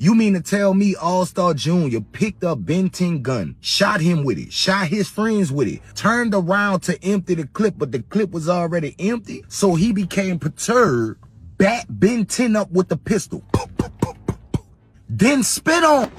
You mean to tell me Allstar Jr. picked up Ben 10 gun, shot him with it, shot his friends with it, turned around to empty the clip, but the clip was already empty? So he became perturbed, bat Ben 10 up with the pistol, then spit on.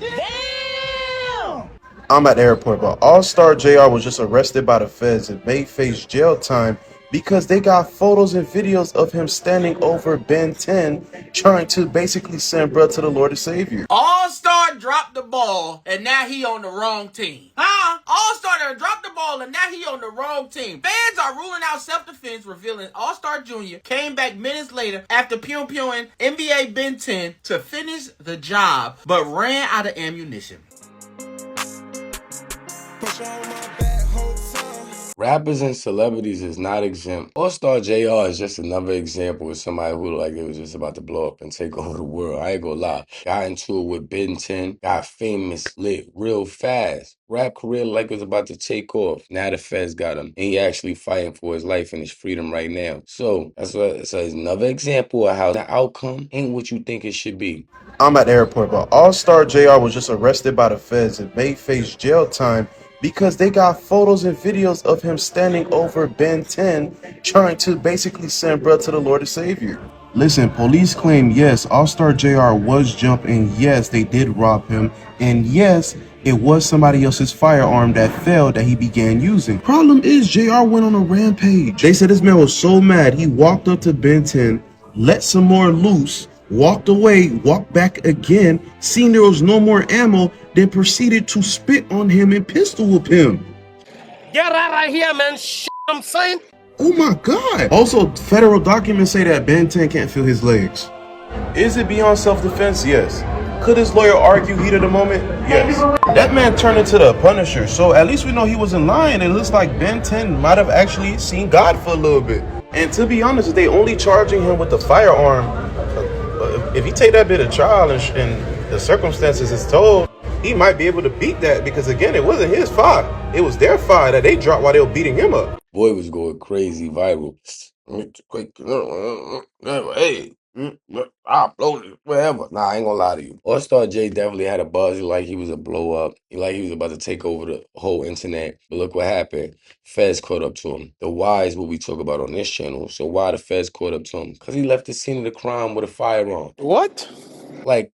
I'm at the airport, but Allstar Jr. was just arrested by the feds and may face jail time because they got photos and videos of him standing over Ben 10 trying to basically send bruh to the Lord and Savior. Allstar dropped the ball and now he on the wrong team. Allstar dropped the ball and now he on the wrong team. Fans are ruling out self-defense, revealing Allstar Jr. came back minutes later after pew-pewing NBA Ben 10 to finish the job, but ran out of ammunition. Rappers and celebrities is not exempt. Allstar Jr. is just another example of somebody who looked like they was just about to blow up and take over the world. I ain't gonna lie. Got into it with Ben 10, got famous, lit real fast. Rap career like it was about to take off. Now the feds got him. And he actually fighting for his life and his freedom right now. So that's another example of how the outcome ain't what you think it should be. I'm at the airport, but Allstar Jr. was just arrested by the feds and may face jail time because they got photos and videos of him standing over Ben 10 trying to basically send bruh to the Lord and Savior. Listen, police claim yes, Allstar Jr. was jumped, and yes, they did rob him, and yes, it was somebody else's firearm that fell that he began using. Problem is, JR went on a rampage. They said this man was so mad, he walked up to Ben 10, let some more loose, walked away, walked back again, seen there was no more ammo, then proceeded to spit on him and pistol whip him. Get out of here, man. I'm saying. Oh my God. Also, federal documents say that Ben 10 can't feel his legs. Is it beyond self-defense? Yes. Could his lawyer argue heat of the moment? Yes. That man turned into the Punisher, so at least we know he wasn't lying. It looks like Ben 10 might have actually seen God for a little bit. And to be honest, if they only charging him with the firearm, if he take that bit of trial and the circumstances is told, he might be able to beat that because, again, it wasn't his fire. It was their fire that they dropped while they were beating him up. Boy was going crazy viral. Hey, I'll blow it, whatever. Nah, I ain't gonna lie to you. Allstar J definitely had a buzz. Like he was a blow up. Like he was about to take over the whole internet. But look what happened. Feds caught up to him. The why is what we talk about on this channel. So why the feds caught up to him? Because he left the scene of the crime with a firearm. What? Like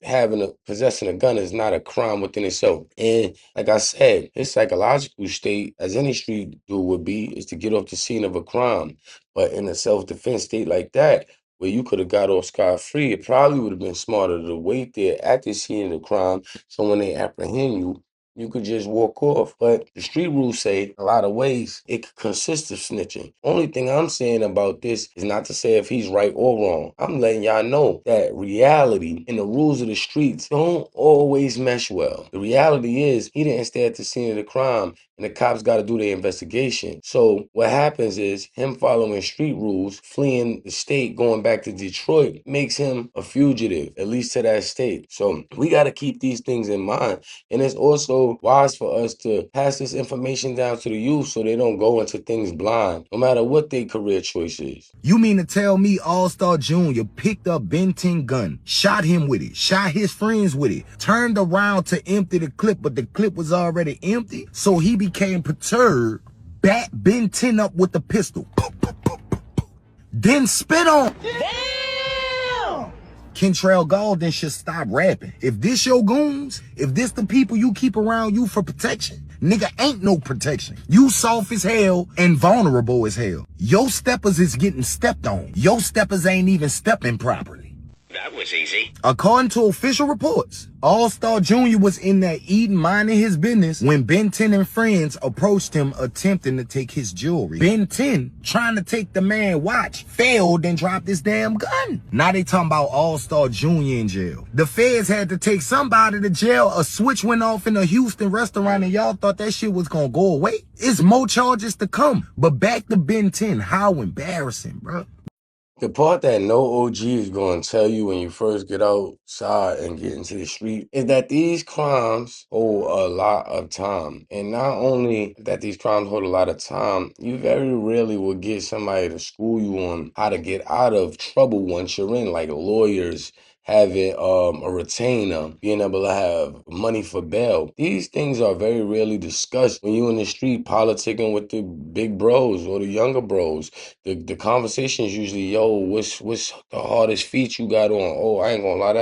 possessing a gun is not a crime within itself. And like I said, his psychological state, as any street dude would be, is to get off the scene of a crime. But in a self-defense state like that, where you could have got off scot-free, it probably would have been smarter to wait there at the scene of the crime, so when they apprehend you, you could just walk off. But the street rules say a lot of ways it could consist of snitching. Only thing I'm saying about this is not to say if he's right or wrong. I'm letting y'all know that reality and the rules of the streets don't always mesh well. The reality is he didn't stay at the scene of the crime and the cops got to do their investigation. So what happens is him following street rules, fleeing the state, going back to Detroit, makes him a fugitive, at least to that state. So we got to keep these things in mind. And it's also wise for us to pass this information down to the youth so they don't go into things blind, no matter what their career choice is. You mean to tell me Allstar Jr. picked up Ben 10 gun, shot him with it, shot his friends with it, turned around to empty the clip, but the clip was already empty? So he became perturbed, bat Ben 10 up with the pistol, then spit on. Kentrell Golden should stop rapping. If this your goons, if this the people you keep around you for protection, nigga ain't no protection. You soft as hell and vulnerable as hell. Your steppers is getting stepped on. Your steppers ain't even stepping properly. That was easy. According to official reports, Allstar Jr. was in there eating, minding his business when Ben 10 and friends approached him attempting to take his jewelry. Ben 10, trying to take the man watch, failed and dropped his damn gun. Now they talking about Allstar Jr. in jail. The feds had to take somebody to jail. A switch went off in a Houston restaurant and y'all thought that shit was gonna go away. It's more charges to come. But back to Ben 10, how embarrassing, bro. The part that no OG is going to tell you when you first get outside and get into the street is that these crimes hold a lot of time. And not only that these crimes hold a lot of time, you very rarely will get somebody to school you on how to get out of trouble once you're in, like lawyers, having a retainer, being able to have money for bail. These things are very rarely discussed when you're in the street politicking with the big bros or the younger bros. The conversation is usually, yo, what's the hardest feat you got on? Oh, I ain't gonna lie,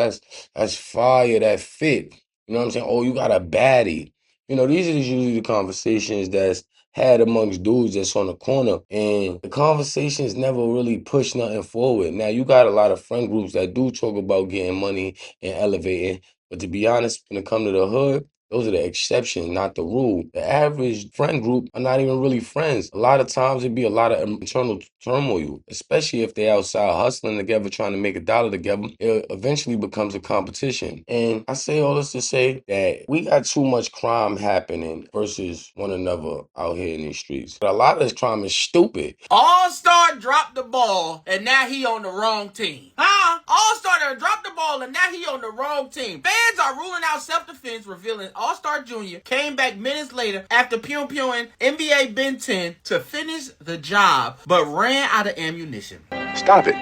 that's fire, that fit. You know what I'm saying? Oh, you got a baddie. You know, these are usually the conversations that's had amongst dudes that's on the corner, and the conversations never really push nothing forward. Now, you got a lot of friend groups that do talk about getting money and elevating, but to be honest, when it comes to the hood, those are the exceptions, not the rule. The average friend group are not even really friends. A lot of times it'd be a lot of internal turmoil, especially if they outside hustling together, trying to make a dollar together. It eventually becomes a competition. And I say all this to say that we got too much crime happening versus one another out here in these streets. But a lot of this crime is stupid. All-Star dropped the ball, and now he on the wrong team. Huh? All-Star dropped the ball, and now he on the wrong team. Fans are ruling out self-defense, revealing Allstar Jr. came back minutes later after pew-pewing NBA Ben 10 to finish the job, but ran out of ammunition. Stop it.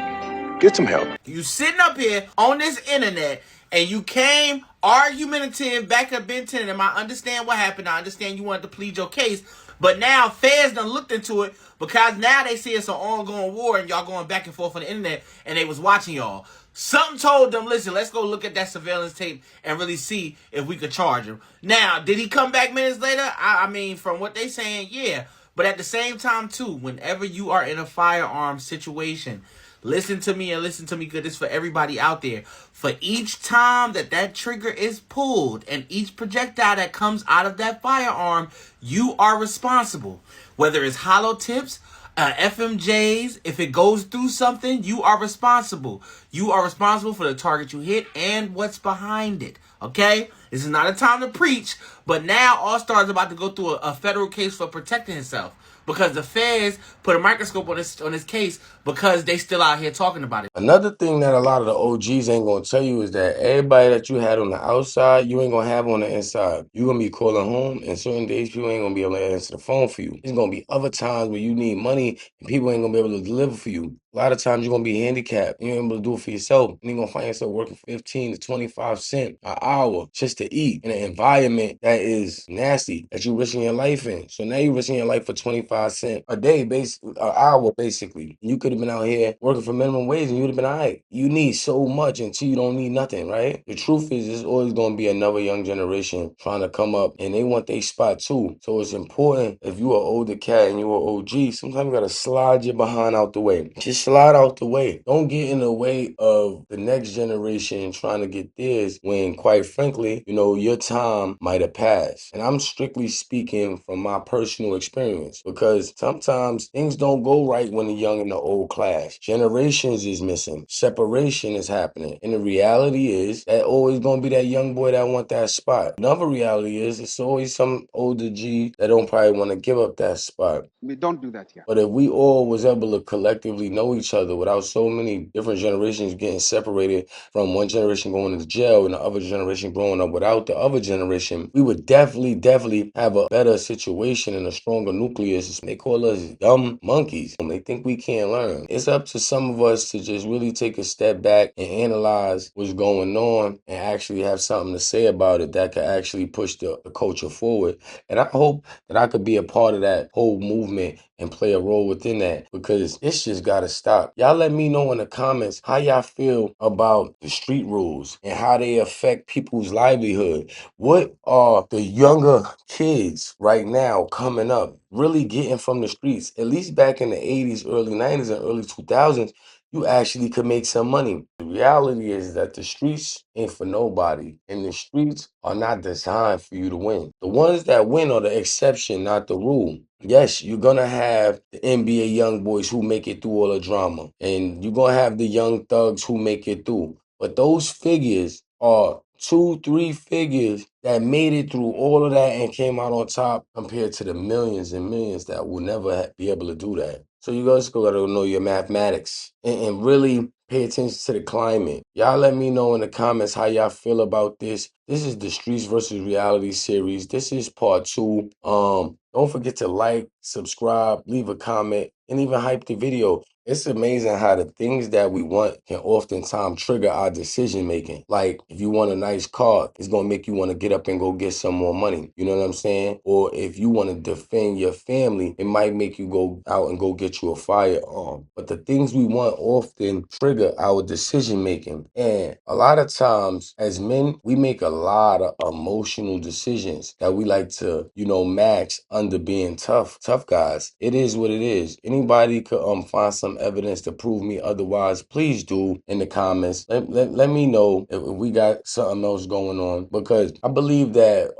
Get some help. You sitting up here on this internet, and you came argumentative back at Ben 10, and I understand what happened. I understand you wanted to plead your case, but now fans done looked into it because now they see it's an ongoing war and y'all going back and forth on the internet, and they was watching y'all. Something told them, listen, let's go look at that surveillance tape and really see if we could charge him. Now, did he come back minutes later? I mean, from what they saying, yeah. But at the same time, too, whenever you are in a firearm situation, listen to me and listen to me good. This is for everybody out there. For each time that trigger is pulled and each projectile that comes out of that firearm, you are responsible. Whether it's hollow tips, FMJs, if it goes through something, you are responsible. You are responsible for the target you hit and what's behind it. Okay? This is not a time to preach, but now All-Star is about to go through a federal case for protecting himself, because the feds put a microscope on this case because they still out here talking about it. Another thing that a lot of the OGs ain't gonna tell you is that everybody that you had on the outside, you ain't gonna have on the inside. You gonna be calling home, and certain days people ain't gonna be able to answer the phone for you. There's gonna be other times where you need money and people ain't gonna be able to deliver for you. A lot of times you're gonna be handicapped. You ain't able to do it for yourself. And you're gonna find yourself working 15 to 25 cents an hour just to eat in an environment that is nasty, that you're risking your life in. So now you're risking your life for 25 cents a day, an hour, basically. You could have been out here working for minimum wage and you would have been all right. You need so much until you don't need nothing, right? The truth is, there's always gonna be another young generation trying to come up, and they want their spot too. So it's important, if you are an older cat and you're an OG, sometimes you gotta slide your behind out the way. Just slide out the way. Don't get in the way of the next generation trying to get theirs when, quite frankly, you know, your time might have passed. And I'm strictly speaking from my personal experience, because sometimes things don't go right when the young and the old clash. Generations is missing. Separation is happening. And the reality is that always gonna be that young boy that want that spot. Another reality is it's always some older G that don't probably want to give up that spot. We don't do that here. But if we all was able to collectively know each other without so many different generations getting separated, from one generation going into jail and the other generation growing up without the other generation, we would definitely have a better situation and a stronger nucleus. They call us dumb monkeys. They think we can't learn. It's up to some of us to just really take a step back and analyze what's going on and actually have something to say about it that could actually push the culture forward. And I hope that I could be a part of that whole movement and play a role within that, because it's just gotta stop. Y'all let me know in the comments how y'all feel about the street rules and how they affect people's livelihood. What are the younger kids right now coming up really getting from the streets? At least back in the 80s, early 90s, and early 2000s, you actually could make some money. The reality is that the streets ain't for nobody, and the streets are not designed for you to win. The ones that win are the exception, not the rule. Yes, you're gonna have the NBA young boys who make it through all the drama, and you're gonna have the young thugs who make it through. But those figures are 2, 3 figures that made it through all of that and came out on top, compared to the millions and millions that will never be able to do that. So you guys gotta know your mathematics and really pay attention to the climate. Y'all let me know in the comments how y'all feel about this. This is the Streets versus Reality series. This is part 2. Don't forget to like, subscribe, leave a comment, and even hype the video. It's amazing how the things that we want can oftentimes trigger our decision making. Like if you want a nice car, it's gonna make you want to get up and go get some more money. You know what I'm saying? Or if you want to defend your family, it might make you go out and go get you a firearm. But the things we want often trigger our decision making. And a lot of times as men, we make a lot of emotional decisions that we like to, match under being tough guys. It is what it is. Anybody could find some evidence to prove me otherwise, please do in the comments. Let me know if we got something else going on, because I believe that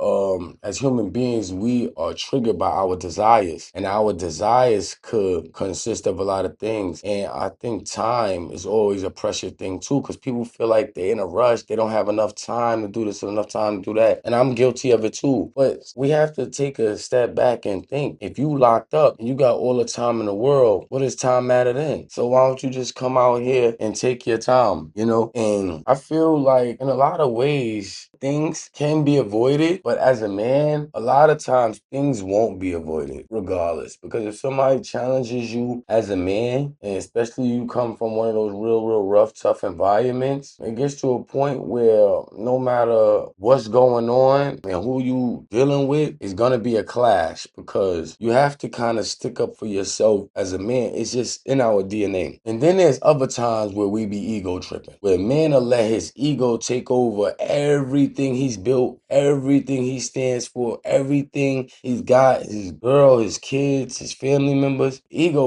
as human beings, we are triggered by our desires, and our desires could consist of a lot of things. And I think time is always a pressure thing too, because people feel like they're in a rush. They don't have enough time to do this and enough time to do that. And I'm guilty of it too. But we have to take a step back and think, if you locked up and you got all the time in the world, what does time matter then? So why don't you just come out here and take your time, And I feel like in a lot of ways, things can be avoided, but as a man, a lot of times things won't be avoided regardless. Because if somebody challenges you as a man, and especially you come from one of those real rough, tough environments, it gets to a point where no matter what's going on and who you dealing with, it's gonna be a clash, because you have to kind of stick up for yourself as a man. It's just in our DNA. And then there's other times where we be ego tripping, where a man will let his ego take over everything he's built, everything he stands for, everything he's got, his girl, his kids, his family members.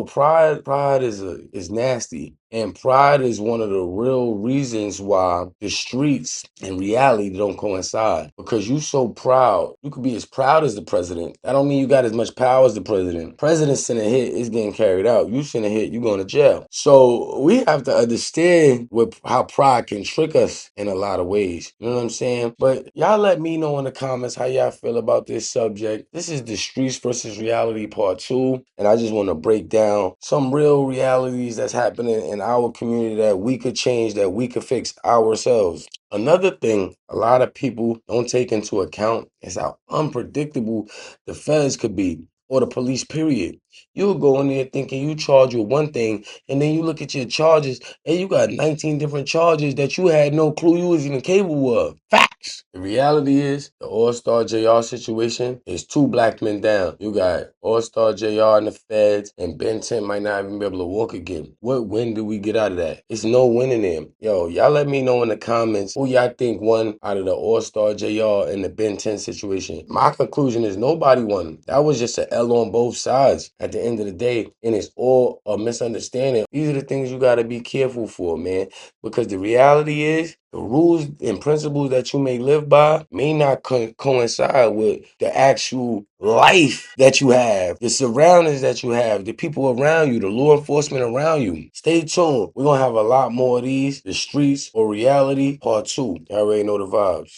Pride is nasty. And pride is one of the real reasons why the streets and reality don't coincide. Because you so proud. You could be as proud as the president. That don't mean you got as much power as the president. President send a hit, it's getting carried out. You send a hit, you going to jail. So we have to understand how pride can trick us in a lot of ways. You know what I'm saying? But y'all let me know in the comments how y'all feel about this subject. This is the Streets versus Reality part 2. And I just want to break down some real realities that's happening in our community that we could change, that we could fix ourselves. Another thing a lot of people don't take into account is how unpredictable the feds could be, or the police, period. You'll go in there thinking you charge with one thing, and then you look at your charges, and you got 19 different charges that you had no clue you was even capable of. Facts! The reality is, the Allstar Jr. situation is 2 black men down. You got Allstar Jr. and the feds, and Ben 10 might not even be able to walk again. What win do we get out of that? It's no winning them. Yo, y'all let me know in the comments who y'all think won out of the Allstar Jr. and the Ben 10 situation. My conclusion is nobody won. That was just an L on both sides at the end of the day, and it's all a misunderstanding. These are the things you got to be careful for, man, because the reality is the rules and principles that you may live by may not coincide with the actual life that you have, the surroundings that you have, the people around you, the law enforcement around you. Stay tuned. We're going to have a lot more of these, the Streets or Reality part 2. Y'all already know the vibes.